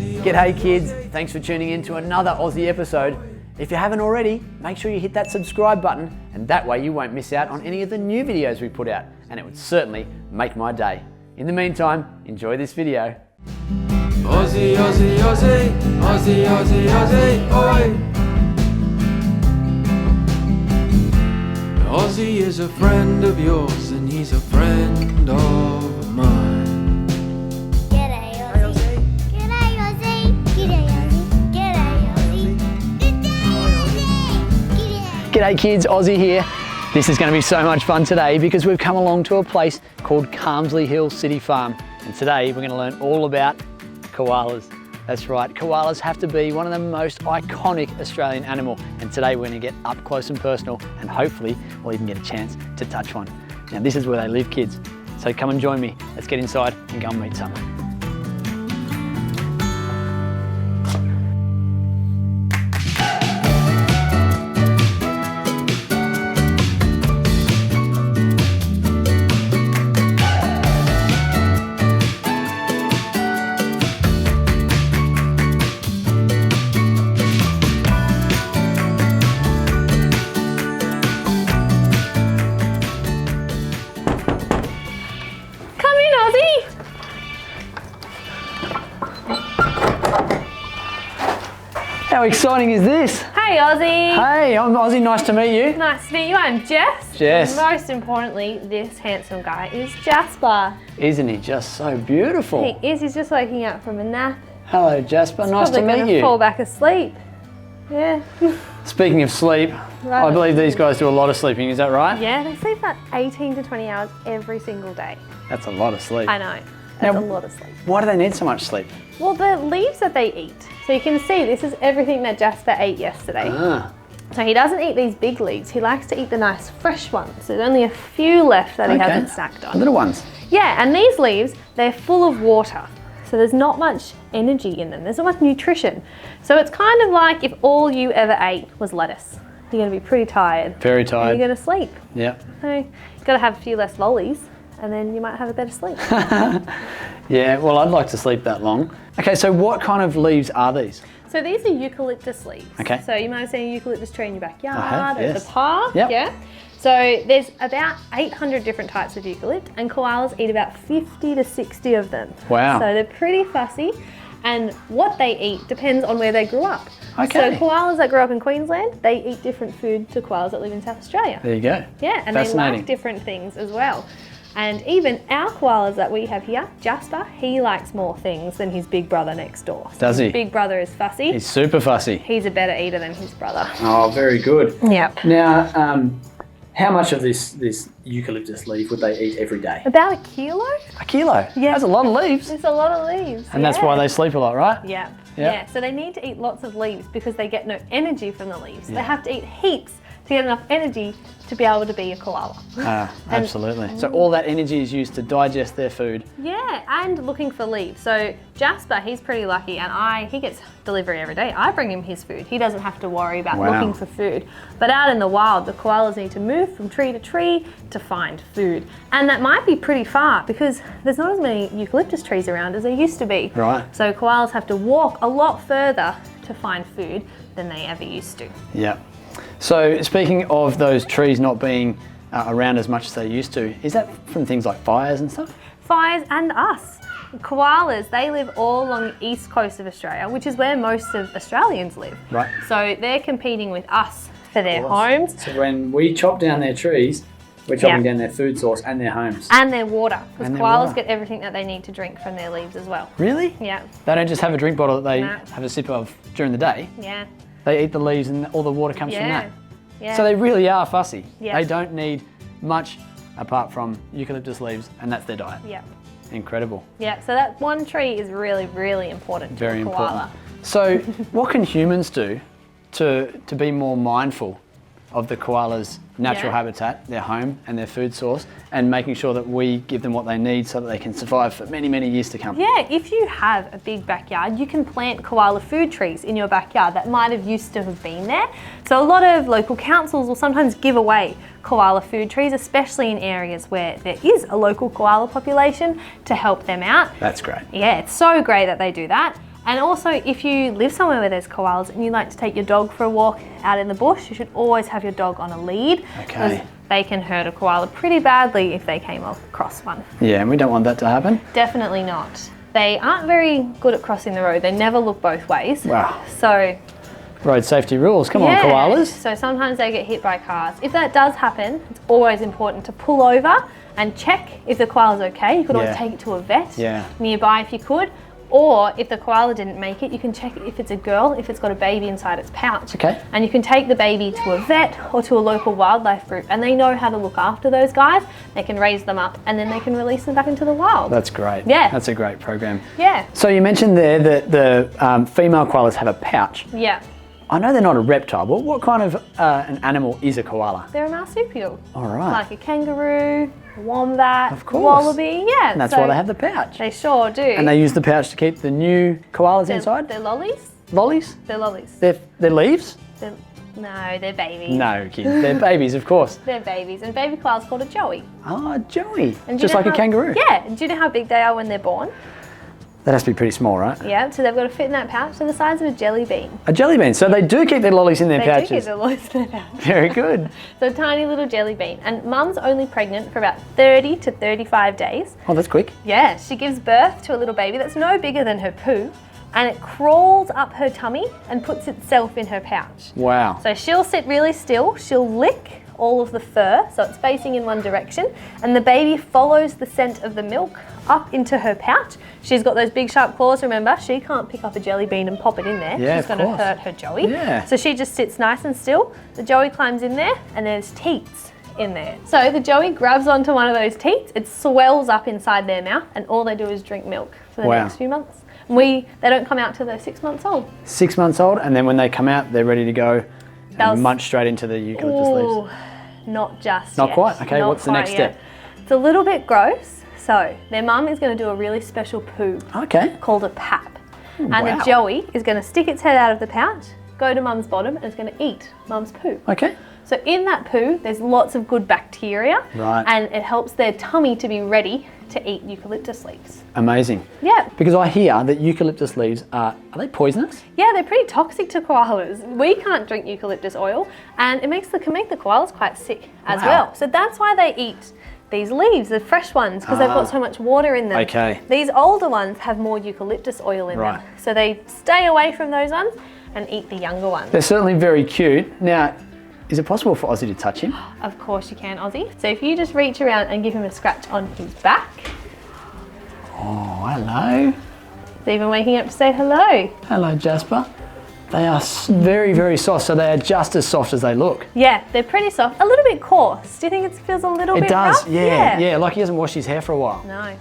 G'day kids, thanks for tuning in to another Aussie episode. If you haven't already, make sure you hit that subscribe button and that way you won't miss out on any of the new videos we put out, and it would certainly make my day. In the meantime, enjoy this video. Aussie, Aussie, Aussie, Aussie, Aussie, Aussie, oi! Aussie is a friend of yours and he's a friend of mine. G'day Aussie. G'day Aussie. G'day Aussie. G'day Aussie. G'day. G'day kids, Ozzie here. This is going to be so much fun today because we've come along to a place called Calmsley Hill City Farm, and today we're going to learn all about koalas. That's right, koalas have to be one of the most iconic Australian animal, and today we're going to get up close and personal and hopefully we'll even get a chance to touch one. Now this is where they live, kids, so come and join me. Let's get inside and go and meet some. How exciting is this? Hey Ozzie! Hey, I'm Ozzie, nice to meet you. Nice to meet you, I'm Jess. Jess. And most importantly, this handsome guy is Jasper. Isn't he just so beautiful? He is, he's just waking up from a nap. Hello Jasper, nice to Probably meet gonna you. fall back asleep. Yeah. Speaking of sleep, Right. I believe these guys do a lot of sleeping, is that right? Yeah, they sleep about 18 to 20 hours every single day. That's a lot of sleep. I know, that's Now- a lot of sleep. Why do they need so much sleep? Well, the leaves that they eat. So you can see this is everything that Jasper ate yesterday. Ah, So he doesn't eat these big leaves, he likes to eat the nice fresh ones. There's only a few left that he okay. hasn't stacked on. Little ones. Yeah, and these leaves, they're full of water. So there's not much energy in them. There's not much nutrition. So it's kind of like if all you ever ate was lettuce. You're gonna be pretty tired. Very And tired. you're gonna sleep. Yeah. So you've gotta have a few less lollies and then you might have a better sleep. Yeah, well, I'd like to sleep that long. Okay, so what kind of leaves are these? So these are eucalyptus leaves. Okay. So you might have seen a eucalyptus tree in your backyard I have, or yes. the park. Yep. Yeah. So there's about 800 different types of eucalypt and koalas eat about 50 to 60 of them. Wow. So they're pretty fussy, and what they eat depends on where they grew up. Okay. So koalas that grew up in Queensland, they eat different food to koalas that live in South Australia. There you go. Yeah, and they Fascinating. like different things as well. And even our koalas that we have here, Jasper, he likes more things than his big brother next door. So Does he? His big brother is fussy. He's super fussy. He's a better eater than his brother. Oh, very good. Yep. Now, how much of this eucalyptus leaf would they eat every day? About a kilo? A kilo. Yeah. That's a lot of leaves. It's a lot of leaves. And that's why they sleep a lot, right? Yeah. Yeah. Yeah. So they need to eat lots of leaves because they get no energy from the leaves. Yeah. They have to eat heaps to get enough energy to be able to be a koala. Absolutely. So all that energy is used to digest their food. Yeah, and looking for leaves. So Jasper, he's pretty lucky, and he gets delivery every day. I bring him his food. He doesn't have to worry about Wow. looking for food. But out in the wild, the koalas need to move from tree to find food. And that might be pretty far because there's not as many eucalyptus trees around as there used to be. Right. So koalas have to walk a lot further to find food than they ever used to. Yeah. So speaking of those trees not being around as much as they used to, is that from things like fires and stuff? Fires and us. Koalas, they live all along the east coast of Australia, which is where most of Australians live. Right. So they're competing with us for their homes So when we chop down their trees, we're chopping Yeah. down their food source and their homes. and their water, because And their koalas water. get everything that they need to drink from their leaves as well. Really? Yeah, They don't just have a drink bottle that they No. have a sip of during the day. yeah, They eat the leaves and all the water comes from yeah, that. yeah. So they really are fussy. Yeah. They don't need much apart from eucalyptus leaves, and that's their diet. yeah, Incredible. yeah. So that one tree is really, really important to Very a koala. important. So what can humans do to be more mindful of the koala's natural Yeah. habitat, their home and their food source, and making sure that we give them what they need so that they can survive for many, many years to come? Yeah, if you have a big backyard, you can plant koala food trees in your backyard that might have used to have been there. So a lot of local councils will sometimes give away koala food trees, especially in areas where there is a local koala population, to help them out. That's great. Yeah, it's so great that they do that. And also, if you live somewhere where there's koalas and you like to take your dog for a walk out in the bush, you should always have your dog on a lead. Okay. Because they can hurt a koala pretty badly if they came across one. Yeah, and we don't want that to happen. Definitely not. They aren't very good at crossing the road. They never look both ways. Wow. So, Road safety rules. Come yeah. on, koalas. So sometimes they get hit by cars. If that does happen, it's always important to pull over and check if the koala's okay. You could always Yeah. take it to a vet Yeah. nearby if you could. Or if the koala didn't make it, you can check if it's a girl, if it's got a baby inside its pouch. Okay. And you can take the baby to a vet or to a local wildlife group, and they know how to look after those guys. They can raise them up and then they can release them back into the wild. That's great. Yeah. That's a great program. Yeah. So you mentioned there that the female koalas have a pouch. Yeah. I know they're not a reptile, but what kind of an animal is a koala? They're a marsupial. All right. Like a kangaroo, a wombat, Of course. wallaby. Yeah. And that's so why they have the pouch. They sure do. And they use the pouch to keep the new koalas inside? They're lollies. Lollies? They're lollies. They're leaves? No, they're babies. No, kids. They're babies, of course. They're babies. And baby koala's called a joey. Oh, Joey. And do you Just know like a how- kangaroo. Yeah. And do you know how big they are when they're born? That has to be pretty small, right? Yeah. So they've got to fit in that pouch. They're the size of a jelly bean. A jelly bean. So they do keep their lollies in their They pouches. do keep their lollies in their pouch. Very good. So a tiny little jelly bean. And mum's only pregnant for about 30 to 35 days. Oh, that's quick. Yeah. She gives birth to a little baby that's no bigger than her poo. And it crawls up her tummy and puts itself in her pouch. Wow. So she'll sit really still, she'll lick all of the fur, so it's facing in one direction, and the baby follows the scent of the milk up into her pouch. She's got those big sharp claws, remember, she can't pick up a jelly bean and pop it in there. Yeah, She's of going to course. hurt her joey. Yeah. So she just sits nice and still, the joey climbs in there, and there's teats in there. So the joey grabs onto one of those teats, it swells up inside their mouth, and all they do is drink milk for the Wow. next few months. They don't come out till they're 6 months old. 6 months old, and then when they come out, they're ready to go They'll and munch straight into the eucalyptus leaves. Not just Not yet. quite. Okay, Not what's the quite next yet. step? It's a little bit gross. So their mum is going to do a really special poo Okay. called a pap. And wow. the joey is going to stick its head out of the pouch, go to mum's bottom, and it's going to eat mum's poo. Okay. So in that poo, there's lots of good bacteria, Right. and it helps their tummy to be ready to eat eucalyptus leaves. Amazing. Yeah. Because I hear that eucalyptus leaves are they poisonous? Yeah, they're pretty toxic to koalas. We can't drink eucalyptus oil, and it can make the koalas quite sick as Wow. well. So that's why they eat these leaves, the fresh ones, because they've got so much water in them. Okay. These older ones have more eucalyptus oil in Right. them. So they stay away from those ones and eat the younger ones. They're certainly very cute. Now, is it possible for Ozzie to touch him? Of course you can, Ozzie. So if you just reach around and give him a scratch on his back, Oh, hello. he's even waking up to say hello. Hello, Jasper. They are very, very soft, so they are just as soft as they look. Yeah, they're pretty soft. A little bit coarse. Do you think it feels a little It bit does, rough? yeah, like he hasn't washed his hair for a while. No,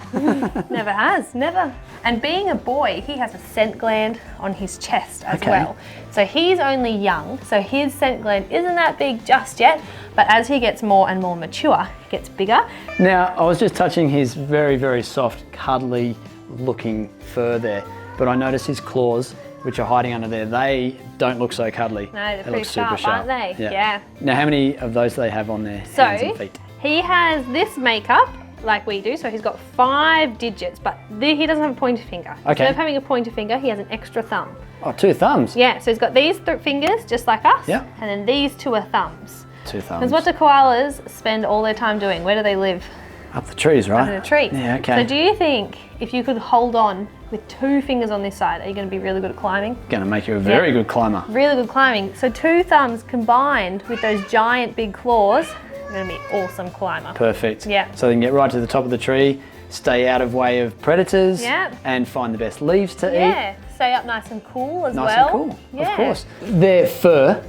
never has, never. And being a boy, he has a scent gland on his chest as Okay. well. So he's only young, so his scent gland isn't that big just yet, but as he gets more and more mature, it gets bigger. Now, I was just touching his very, very soft, cuddly looking fur there, but I noticed his claws, which are hiding under there, they don't look so cuddly. No, they're They pretty look super sharp, aren't they? Yeah. Now, how many of those do they have on their hands So and feet? he has this makeup like we do, so he's got 5 digits, but he doesn't have a pointer finger. Okay. Instead of having a pointer finger, he has an extra thumb. Oh, 2 thumbs. Yeah, so he's got these fingers just like us, Yeah. and then these 2 are thumbs. 2 thumbs. Because what do koalas spend all their time doing? Where do they live? Up the trees, right? Up in a tree. Yeah, okay. So do you think if you could hold on with 2 fingers on this side, are you going to be really good at climbing? Gonna make you a very good climber. Really good climbing. So 2 thumbs combined with those giant big claws, you're going to be an awesome climber. Perfect. Yeah. So they can get right to the top of the tree, stay out of way of predators, Yeah. and find the best leaves to eat. Yeah, stay up nice and cool as Nice well. and cool, Yeah. of course. Their fur,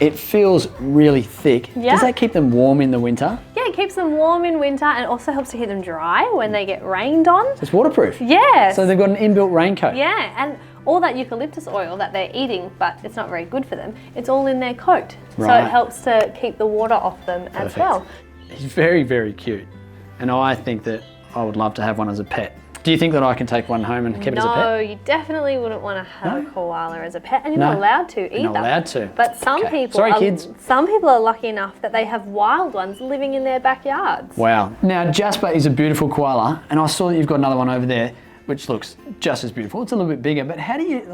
it feels really thick. Yeah. Does that keep them warm in the winter? Yeah, it keeps them warm in winter and also helps to keep them dry when they get rained on. It's waterproof. Yes. So they've got an inbuilt raincoat. Yeah, and all that eucalyptus oil that they're eating, but it's not very good for them, it's all in their coat. So Right. it helps to keep the water off them as Perfect. well. He's very, very cute. And I think that I would love to have one as a pet. Do you think that I can take one home and keep it as a No, pet? you definitely wouldn't want to have No? a koala as a pet, and you're No. not allowed to either. You're not allowed to. But some Okay. people, Sorry, are, kids. some people are lucky enough that they have wild ones living in their backyards. Wow. Now, Jasper is a beautiful koala, and I saw that you've got another one over there. which looks just as beautiful. It's a little bit bigger, but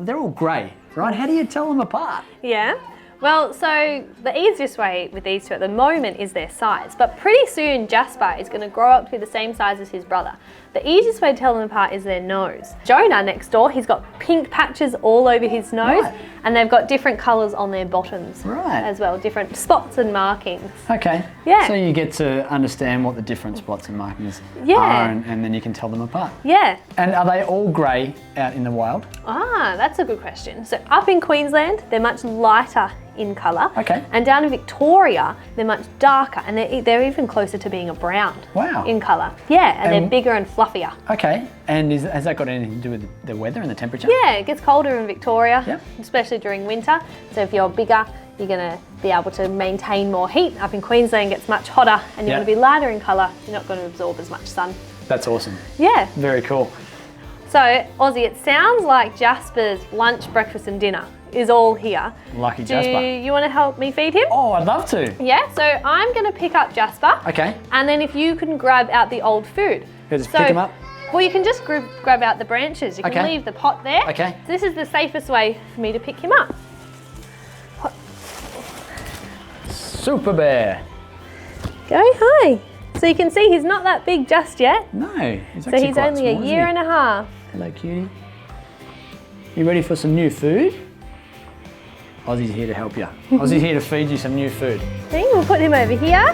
they're all grey, right? How do you tell them apart? Yeah. Well, so the easiest way with these two at the moment is their size, but pretty soon Jasper is going to grow up to be the same size as his brother. The easiest way to tell them apart is their nose. Jonah next door, he's got pink patches all over his nose, Right. and they've got different colours on their bottoms Right. as well, different spots and markings. Okay. Yeah. So you get to understand what the different spots and markings Yeah. are, and then you can tell them apart. Yeah. And are they all grey out in the wild? Ah, that's a good question. So up in Queensland, they're much lighter in colour. Okay. And down in Victoria, they're much darker, and they're even closer to being a brown. Wow. In colour. Yeah, and they're And- bigger and fluffier. Okay. And has that got anything to do with the weather and the temperature? Yeah, it gets colder in Victoria, Yep. especially during winter. So if you're bigger, you're going to be able to maintain more heat. Up in Queensland, it gets much hotter, and you're Yeah. going to be lighter in colour. You're not going to absorb as much sun. That's awesome. Yeah. Very cool. So, Ozzie, it sounds like Jasper's lunch, breakfast and dinner is all here. Lucky Do Jasper. you want to help me feed him? Oh, I'd love to. Yeah, so I'm going to pick up Jasper. Okay. And then if you can grab out the old food. You just pick him up? Well, you can just grab out the branches. You can Okay. leave the pot there. Okay. So this is the safest way for me to pick him up. Super Bear. Go, hi. So you can see he's not that big just yet. No, he's So actually he's quite only a small, year isn't and a half. he? Hello, cutie. You ready for some new food? Aussie's here to help you. Aussie's here to feed you some new food. See, we'll put him over here.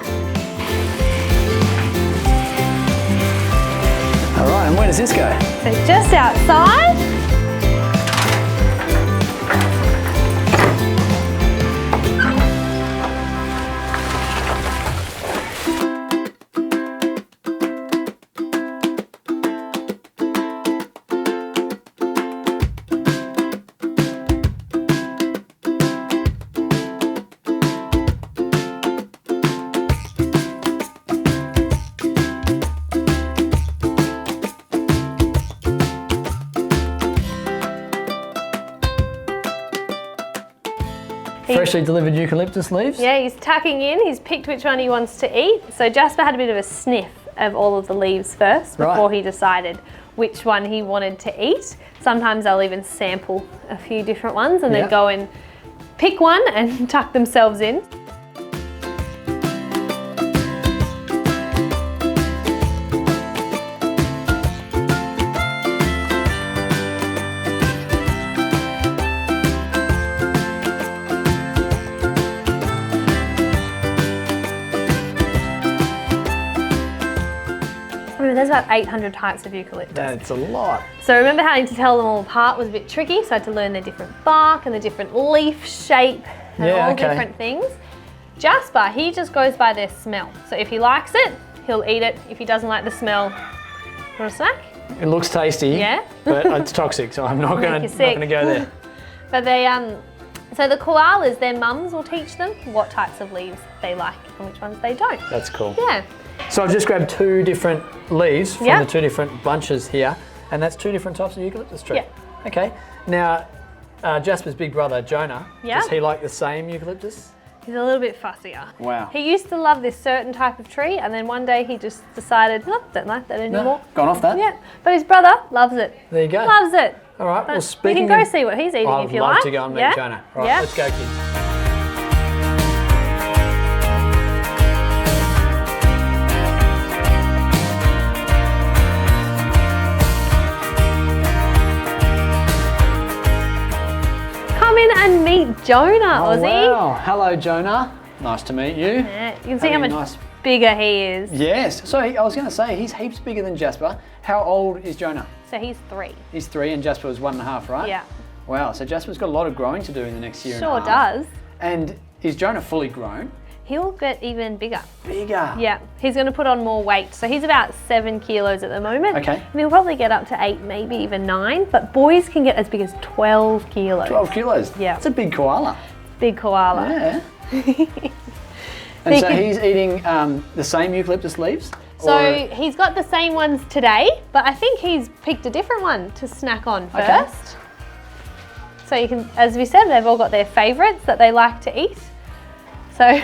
All right, and where does this go? So just outside. Freshly delivered eucalyptus leaves? Yeah, he's tucking in. He's picked which one he wants to eat. So Jasper had a bit of a sniff of all of the leaves first before Right. he decided which one he wanted to eat. Sometimes they'll even sample a few different ones and then Yep. go and pick one and tuck themselves in. Remember, there's about 800 types of eucalyptus. That's a lot. So remember having to tell them all apart was a bit tricky, so I had to learn their different bark and the different leaf shape and Yeah, all okay. different things. Jasper, he just goes by their smell. So if he likes it, he'll eat it. If he doesn't like the smell, you want a snack? It looks tasty. Yeah. But it's toxic, so I'm not Make going you to sick. go there. But they, so the koalas, their mums will teach them what types of leaves they like and which ones they don't. That's cool. Yeah. So I've just grabbed 2 different leaves from Yeah. the 2 different bunches here, and that's 2 different types of eucalyptus tree. Yeah. Okay. Now, Jasper's big brother, Jonah, Yeah. does he like the same eucalyptus? He's a little bit fussier. Wow. He used to love this certain type of tree, and then one day he just decided, nope, don't like that anymore. Gone off that? Yeah, but his brother loves it. There you go. Loves it. All right, well, But speaking we can go of- see what he's eating I'd if you love like. to go and meet Yeah? Jonah. Right, Yeah? let's go, kids. Come in and meet Jonah, Oh, Ozzie. wow. Hello, Jonah. Nice to meet you. Yeah, you can see how Having much nice- bigger he is. Yes. So I was going to say, he's heaps bigger than Jasper. How old is Jonah? So he's 3. He's 3 and Jasper was 1.5, right? Yeah. Wow, so Jasper's got a lot of growing to do in the next year Sure and a half. does. And is Jonah fully grown? He'll get even bigger. Bigger. Yeah, he's going to put on more weight. So he's about 7 kilos at the moment. Okay. And he'll probably get up to 8, maybe even 9. But boys can get as big as 12 kilos. 12 kilos. Yeah. It's a big koala. Big koala. Yeah. And He so can- he's eating the same eucalyptus leaves? So Or- he's got the same ones today, but I think he's picked a different one to snack on Okay. first. So you can, as we said, they've all got their favourites that they like to eat. So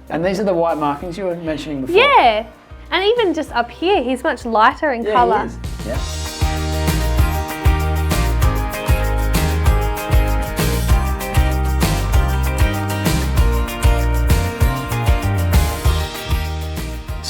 And these are the white markings you were mentioning before? yeah, and even just up here, he's much lighter in Yeah, colour. he is. Yeah.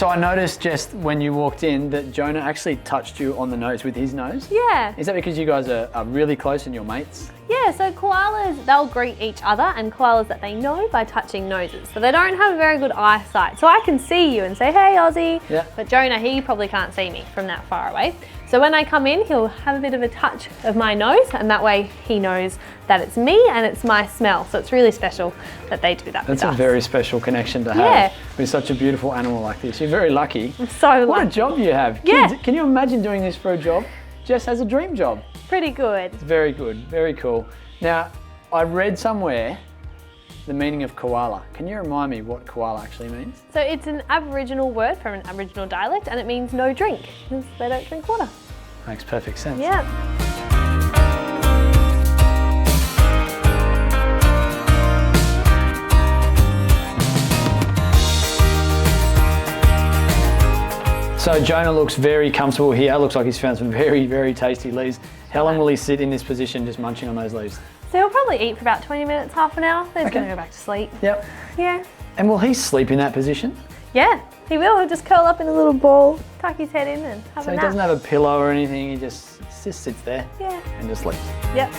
So I noticed just when you walked in that Jonah actually touched you on the nose with his nose. Yeah. Is that because you guys are really close and you're mates? Yeah, so koalas, they'll greet each other, and koalas that they know by touching noses. So they don't have very good eyesight. So I can see you and say, hey Ozzie. Yeah. But Jonah, he probably can't see me from that far away. So when I come in, he'll have a bit of a touch of my nose, and that way he knows that it's me and it's my smell. So it's really special that they do that with us. That's a very special connection to have Yeah. with such a beautiful animal like this. You're very lucky. I'm so What a lucky. job you have. Yeah. Kids, can you imagine doing this for a job? Jess has a dream job. Pretty good. It's very good, very cool. Now, I read somewhere the meaning of koala. Can you remind me what koala actually means? So it's an Aboriginal word from an Aboriginal dialect, and it means no drink, because they don't drink water. Makes perfect sense. Yeah. So Jonah looks very comfortable here. Looks like he's found some very, very tasty leaves. How long will he sit in this position just munching on those leaves? So he'll probably eat for about 20 minutes, half an hour. Then he's Okay. going to go back to sleep. Yep. Yeah. And will he sleep in that position? Yeah, he will. He'll just curl up in a little ball, tuck his head in and have So a he nap. doesn't have a pillow or anything, he just sits there Yeah. and just sleeps. Yep.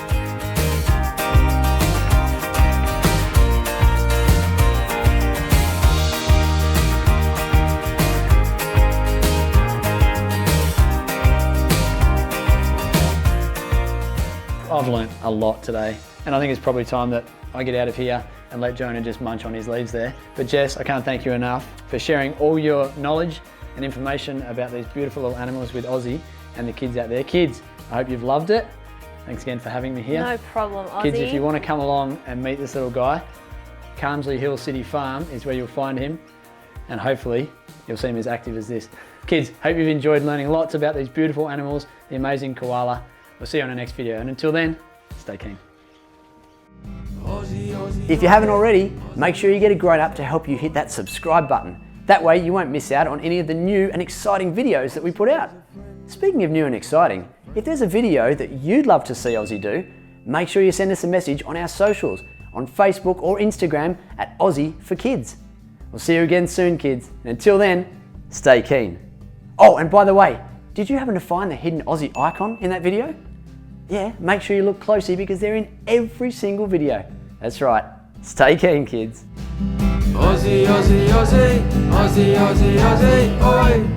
I've learnt a lot today, and I think it's probably time that I get out of here and let Jonah just munch on his leaves there. But Jess, I can't thank you enough for sharing all your knowledge and information about these beautiful little animals with Ozzie and the kids out there. Kids, I hope you've loved it. Thanks again for having me here. No problem, Ozzie. Kids, if you want to come along and meet this little guy, Calmsley Hill City Farm is where you'll find him, and hopefully you'll see him as active as this. Kids, hope you've enjoyed learning lots about these beautiful animals, the amazing koala. We'll see you on the next video, and until then, stay keen. If you haven't already, make sure you get a grown-up to help you hit that subscribe button. That way you won't miss out on any of the new and exciting videos that we put out. Speaking of new and exciting, if there's a video that you'd love to see Ozzie do, make sure you send us a message on our socials, on Facebook or Instagram at Aussie for Kids. We'll see you again soon, kids, and until then, stay keen. Oh, and by the way, did you happen to find the hidden Aussie icon in that video? Yeah, make sure you look closely because they're in every single video. That's right, stay keen, kids. Ozzie, Ozzie, Ozzie, Ozzie, Ozzie, Ozzie, oi!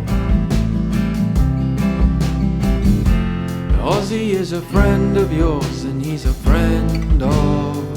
Ozzie is a friend of yours and he's a friend of